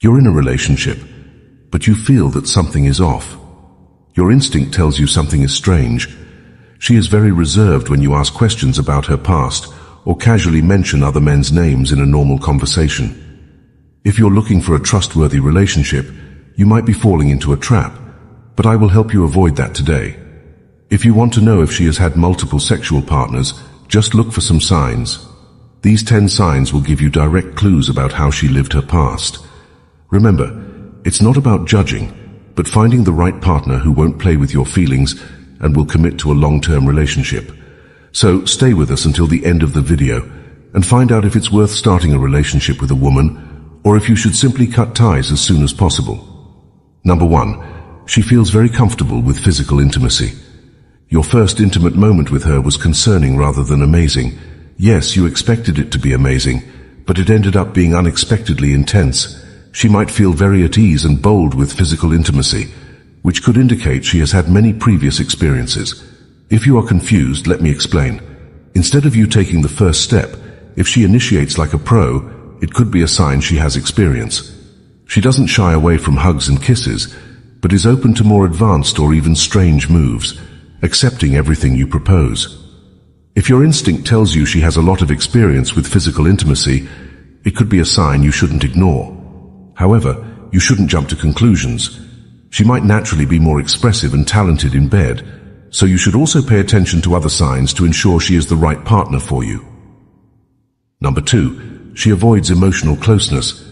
You're in a relationship, but you feel that something is off. Your instinct tells you something is strange. She is very reserved when you ask questions about her past or casually mention other men's names in a normal conversation. If you're looking for a trustworthy relationship, you might be falling into a trap, but I will help you avoid that today. If you want to know if she has had multiple sexual partners, just look for some signs. These 10 signs will give you direct clues about how she lived her past. Remember, it's not about judging, but finding the right partner who won't play with your feelings and will commit to a long-term relationship. So stay with us until the end of the video and find out if it's worth starting a relationship with a woman or if you should simply cut ties as soon as possible. Number 1. She feels very comfortable with physical intimacy. Your first intimate moment with her was concerning rather than amazing. Yes, you expected it to be amazing, but it ended up being unexpectedly intense. She might feel very at ease and bold with physical intimacy, which could indicate she has had many previous experiences. If you are confused, let me explain. Instead of you taking the first step, if she initiates like a pro, it could be a sign she has experience. She doesn't shy away from hugs and kisses, but is open to more advanced or even strange moves, accepting everything you propose. If your instinct tells you she has a lot of experience with physical intimacy, it could be a sign you shouldn't ignore. However, you shouldn't jump to conclusions. She might naturally be more expressive and talented in bed, so you should also pay attention to other signs to ensure she is the right partner for you. Number 2, she avoids emotional closeness.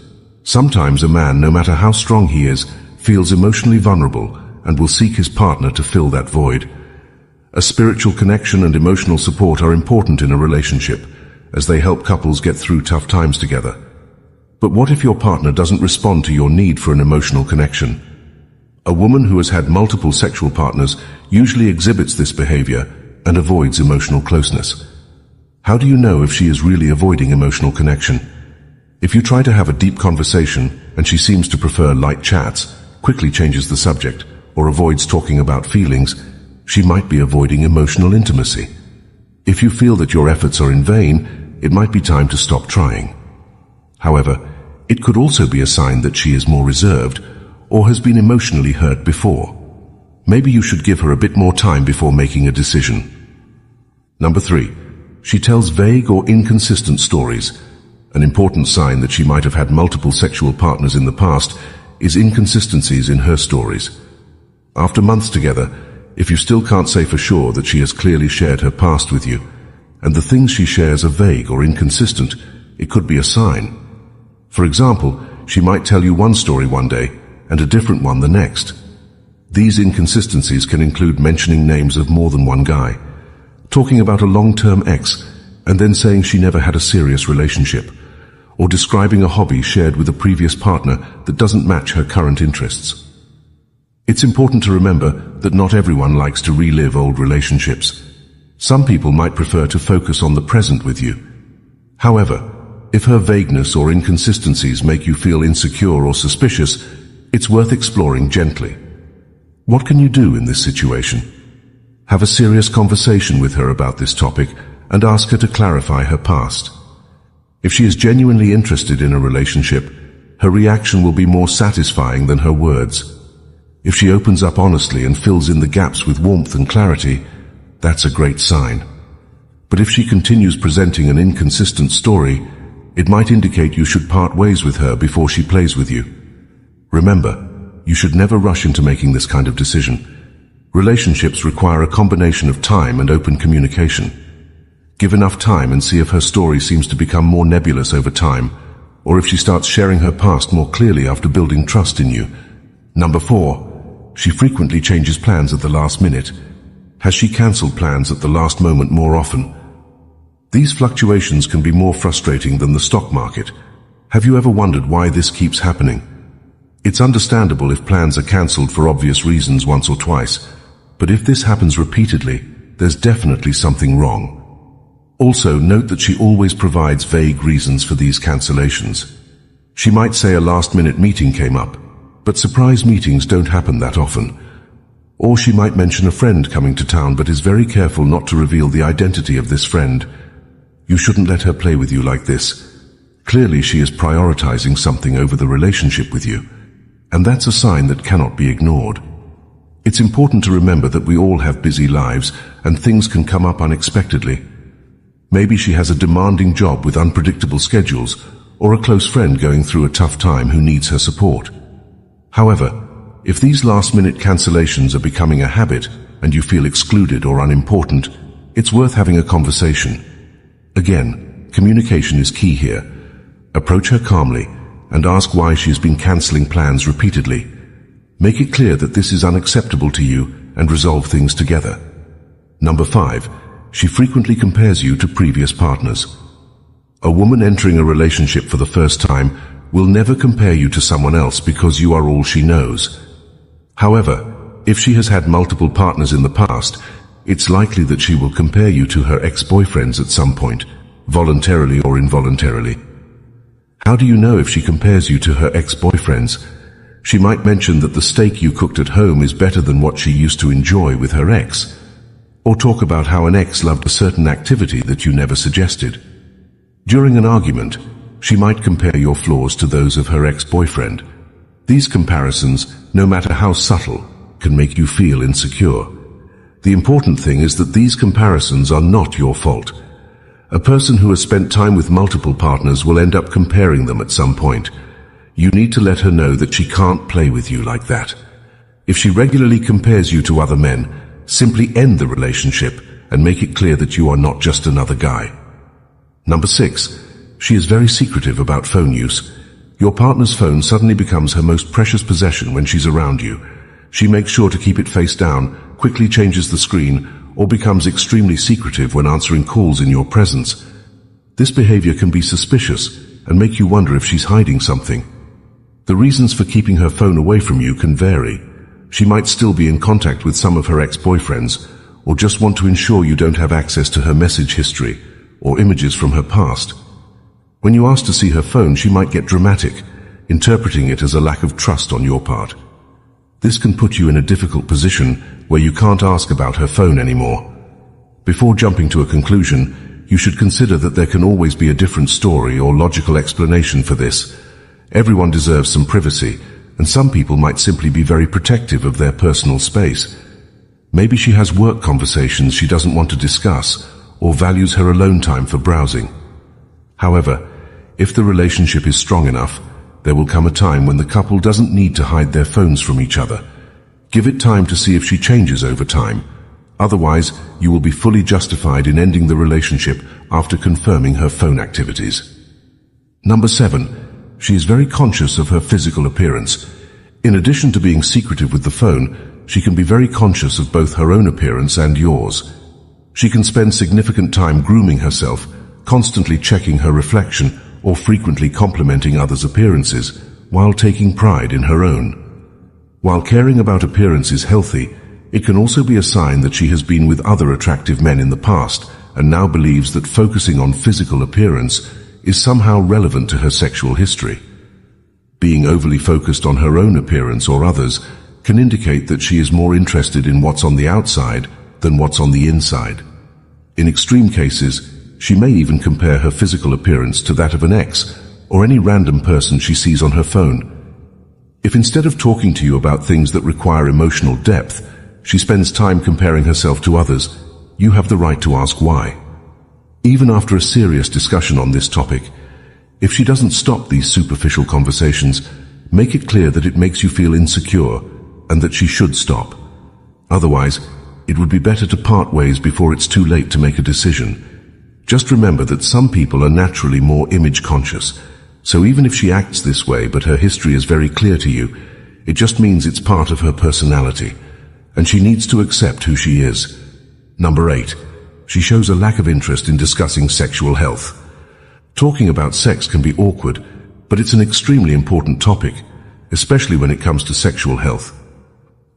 Sometimes a man, no matter how strong he is, feels emotionally vulnerable and will seek his partner to fill that void. A spiritual connection and emotional support are important in a relationship, as they help couples get through tough times together. But what if your partner doesn't respond to your need for an emotional connection? A woman who has had multiple sexual partners usually exhibits this behavior and avoids emotional closeness. How do you know if she is really avoiding emotional connection? If you try to have a deep conversation and she seems to prefer light chats, quickly changes the subject, or avoids talking about feelings, she might be avoiding emotional intimacy. If you feel that your efforts are in vain, it might be time to stop trying. However, it could also be a sign that she is more reserved or has been emotionally hurt before. Maybe you should give her a bit more time before making a decision. Number 3. She tells vague or inconsistent stories. An important sign that she might have had multiple sexual partners in the past is inconsistencies in her stories. After months together, if you still can't say for sure that she has clearly shared her past with you, and the things she shares are vague or inconsistent, it could be a sign. For example, she might tell you one story one day and a different one the next. These inconsistencies can include mentioning names of more than one guy, talking about a long-term ex and then saying she never had a serious relationship, or describing a hobby shared with a previous partner that doesn't match her current interests. It's important to remember that not everyone likes to relive old relationships. Some people might prefer to focus on the present with you. However, if her vagueness or inconsistencies make you feel insecure or suspicious, it's worth exploring gently. What can you do in this situation? Have a serious conversation with her about this topic and ask her to clarify her past. If she is genuinely interested in a relationship, her reaction will be more satisfying than her words. If she opens up honestly and fills in the gaps with warmth and clarity, that's a great sign. But if she continues presenting an inconsistent story, it might indicate you should part ways with her before she plays with you. Remember, you should never rush into making this kind of decision. Relationships require a combination of time and open communication. Give enough time and see if her story seems to become more nebulous over time, or if she starts sharing her past more clearly after building trust in you. Number 4. She frequently changes plans at the last minute. Has she cancelled plans at the last moment more often? These fluctuations can be more frustrating than the stock market. Have you ever wondered why this keeps happening? It's understandable if plans are cancelled for obvious reasons once or twice, but if this happens repeatedly, there's definitely something wrong. Also, note that she always provides vague reasons for these cancellations. She might say a last-minute meeting came up, but surprise meetings don't happen that often. Or she might mention a friend coming to town but is very careful not to reveal the identity of this friend. You shouldn't let her play with you like this. Clearly, she is prioritizing something over the relationship with you, and that's a sign that cannot be ignored. It's important to remember that we all have busy lives and things can come up unexpectedly. Maybe she has a demanding job with unpredictable schedules, or a close friend going through a tough time who needs her support. However, if these last-minute cancellations are becoming a habit and you feel excluded or unimportant, it's worth having a conversation. Again, communication is key here. Approach her calmly and ask why she has been canceling plans repeatedly. Make it clear that this is unacceptable to you and resolve things together. Number 5, she frequently compares you to previous partners. A woman entering a relationship for the first time will never compare you to someone else because you are all she knows. However, if she has had multiple partners in the past, it's likely that she will compare you to her ex-boyfriends at some point, voluntarily or involuntarily. How do you know if she compares you to her ex-boyfriends? She might mention that the steak you cooked at home is better than what she used to enjoy with her ex, or talk about how an ex loved a certain activity that you never suggested. During an argument, she might compare your flaws to those of her ex-boyfriend. These comparisons, no matter how subtle, can make you feel insecure. The important thing is that these comparisons are not your fault. A person who has spent time with multiple partners will end up comparing them at some point. You need to let her know that she can't play with you like that. If she regularly compares you to other men, simply end the relationship and make it clear that you are not just another guy. Number 6, she is very secretive about phone use. Your partner's phone suddenly becomes her most precious possession when she's around you. She makes sure to keep it face down, quickly changes the screen, or becomes extremely secretive when answering calls in your presence. This behavior can be suspicious and make you wonder if she's hiding something. The reasons for keeping her phone away from you can vary. She might still be in contact with some of her ex-boyfriends, or just want to ensure you don't have access to her message history or images from her past. When you ask to see her phone, she might get dramatic, interpreting it as a lack of trust on your part. This can put you in a difficult position where you can't ask about her phone anymore. Before jumping to a conclusion, you should consider that there can always be a different story or logical explanation for this. Everyone deserves some privacy, and some people might simply be very protective of their personal space. Maybe she has work conversations she doesn't want to discuss, or values her alone time for browsing. However, if the relationship is strong enough, there will come a time when the couple doesn't need to hide their phones from each other. Give it time to see if she changes over time. Otherwise, you will be fully justified in ending the relationship after confirming her phone activities. Number 7. She is very conscious of her physical appearance. In addition to being secretive with the phone, she can be very conscious of both her own appearance and yours. She can spend significant time grooming herself, constantly checking her reflection, or frequently complimenting others' appearances, while taking pride in her own. While caring about appearance is healthy, it can also be a sign that she has been with other attractive men in the past and now believes that focusing on physical appearance is somehow relevant to her sexual history. Being overly focused on her own appearance or others can indicate that she is more interested in what's on the outside than what's on the inside. In extreme cases, she may even compare her physical appearance to that of an ex or any random person she sees on her phone. If instead of talking to you about things that require emotional depth, she spends time comparing herself to others, you have the right to ask why. Even after a serious discussion on this topic, if she doesn't stop these superficial conversations, make it clear that it makes you feel insecure and that she should stop. Otherwise, it would be better to part ways before it's too late to make a decision. Just remember that some people are naturally more image conscious, so even if she acts this way but her history is very clear to you, it just means it's part of her personality, and she needs to accept who she is. Number 8. She shows a lack of interest in discussing sexual health. Talking about sex can be awkward, but it's an extremely important topic, especially when it comes to sexual health.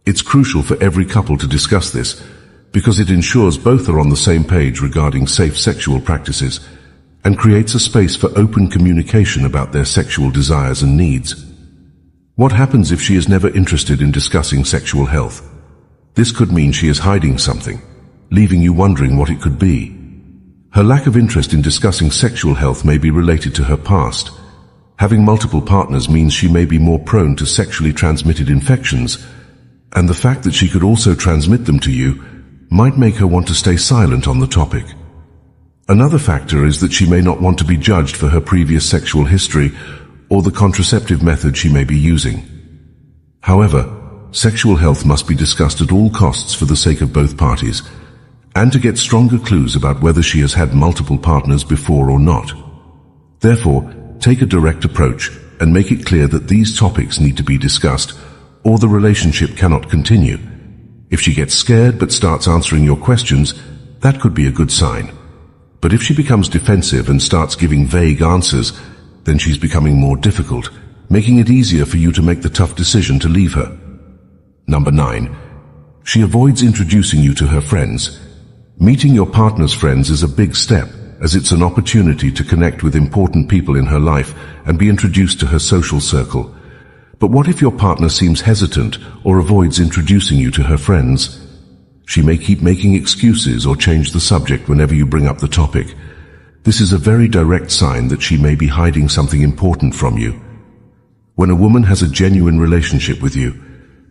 It's crucial for every couple to discuss this, because it ensures both are on the same page regarding safe sexual practices and creates a space for open communication about their sexual desires and needs. What happens if she is never interested in discussing sexual health? This could mean she is hiding something, leaving you wondering what it could be. Her lack of interest in discussing sexual health may be related to her past. Having multiple partners means she may be more prone to sexually transmitted infections, and the fact that she could also transmit them to you might make her want to stay silent on the topic. Another factor is that she may not want to be judged for her previous sexual history or the contraceptive method she may be using. However, sexual health must be discussed at all costs for the sake of both parties, and to get stronger clues about whether she has had multiple partners before or not. Therefore, take a direct approach and make it clear that these topics need to be discussed, or the relationship cannot continue. If she gets scared but starts answering your questions, that could be a good sign. But if she becomes defensive and starts giving vague answers, then she's becoming more difficult, making it easier for you to make the tough decision to leave her. Number 9. She avoids introducing you to her friends. Meeting your partner's friends is a big step, as it's an opportunity to connect with important people in her life and be introduced to her social circle. But what if your partner seems hesitant or avoids introducing you to her friends? She may keep making excuses or change the subject whenever you bring up the topic. This is a very direct sign that she may be hiding something important from you. When a woman has a genuine relationship with you,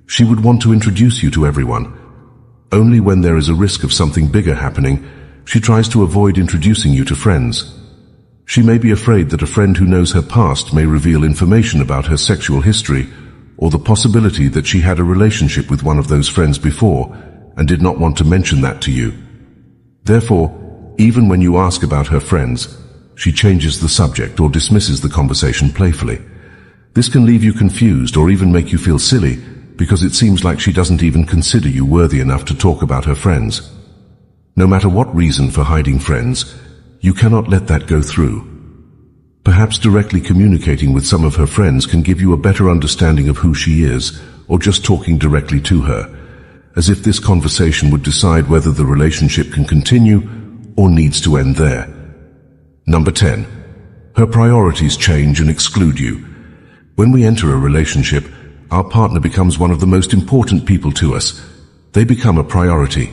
she would want to introduce you to everyone. Only when there is a risk of something bigger happening, she tries to avoid introducing you to friends. She may be afraid that a friend who knows her past may reveal information about her sexual history, or the possibility that she had a relationship with one of those friends before and did not want to mention that to you. Therefore, even when you ask about her friends, she changes the subject or dismisses the conversation playfully. This can leave you confused or even make you feel silly, because it seems like she doesn't even consider you worthy enough to talk about her friends. No matter what reason for hiding friends, you cannot let that go through. Perhaps directly communicating with some of her friends can give you a better understanding of who she is, or just talking directly to her, as if this conversation would decide whether the relationship can continue or needs to end there. Number 10. Her priorities change and exclude you. When we enter a relationship, our partner becomes one of the most important people to us. They become a priority.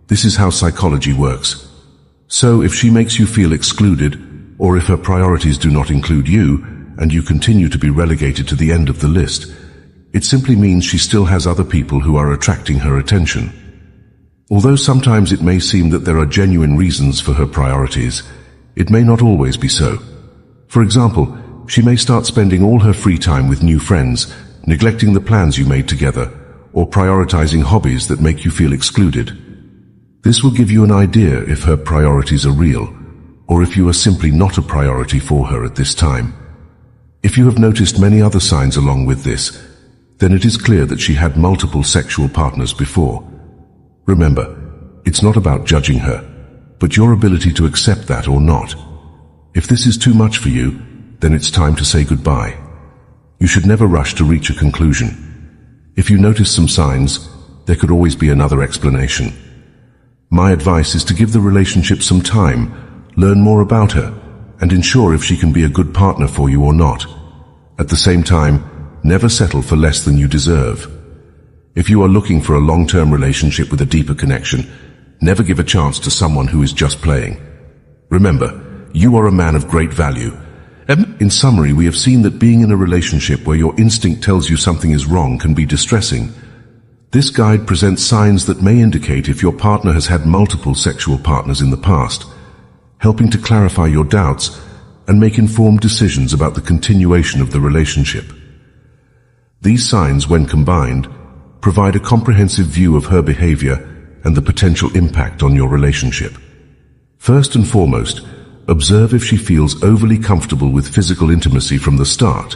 This is how psychology works. So if she makes you feel excluded, or if her priorities do not include you, and you continue to be relegated to the end of the list, it simply means she still has other people who are attracting her attention. Although sometimes it may seem that there are genuine reasons for her priorities, it may not always be so. For example, she may start spending all her free time with new friends, neglecting the plans you made together, or prioritizing hobbies that make you feel excluded. This will give you an idea if her priorities are real, or if you are simply not a priority for her at this time. If you have noticed many other signs along with this, then it is clear that she had multiple sexual partners before. Remember, it's not about judging her, but your ability to accept that or not. If this is too much for you, then it's time to say goodbye. You should never rush to reach a conclusion. If you notice some signs, there could always be another explanation. My advice is to give the relationship some time, learn more about her, and ensure if she can be a good partner for you or not. At the same time, never settle for less than you deserve. If you are looking for a long-term relationship with a deeper connection, never give a chance to someone who is just playing. Remember, you are a man of great value. In summary, we have seen that being in a relationship where your instinct tells you something is wrong can be distressing. This guide presents signs that may indicate if your partner has had multiple sexual partners in the past, helping to clarify your doubts and make informed decisions about the continuation of the relationship. These signs, when combined, provide a comprehensive view of her behavior and the potential impact on your relationship. First and foremost, observe if she feels overly comfortable with physical intimacy from the start,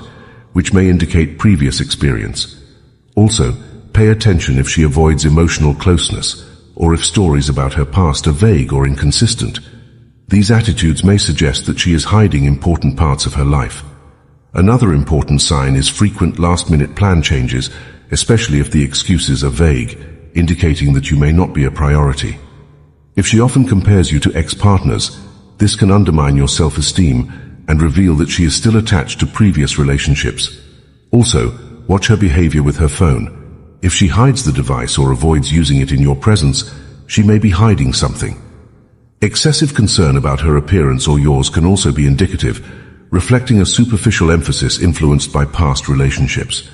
which may indicate previous experience. Also, pay attention if she avoids emotional closeness, or if stories about her past are vague or inconsistent. These attitudes may suggest that she is hiding important parts of her life. Another important sign is frequent last-minute plan changes, especially if the excuses are vague, indicating that you may not be a priority. If she often compares you to ex-partners, this can undermine your self-esteem and reveal that she is still attached to previous relationships. Also, watch her behavior with her phone. If she hides the device or avoids using it in your presence, she may be hiding something. Excessive concern about her appearance or yours can also be indicative, reflecting a superficial emphasis influenced by past relationships.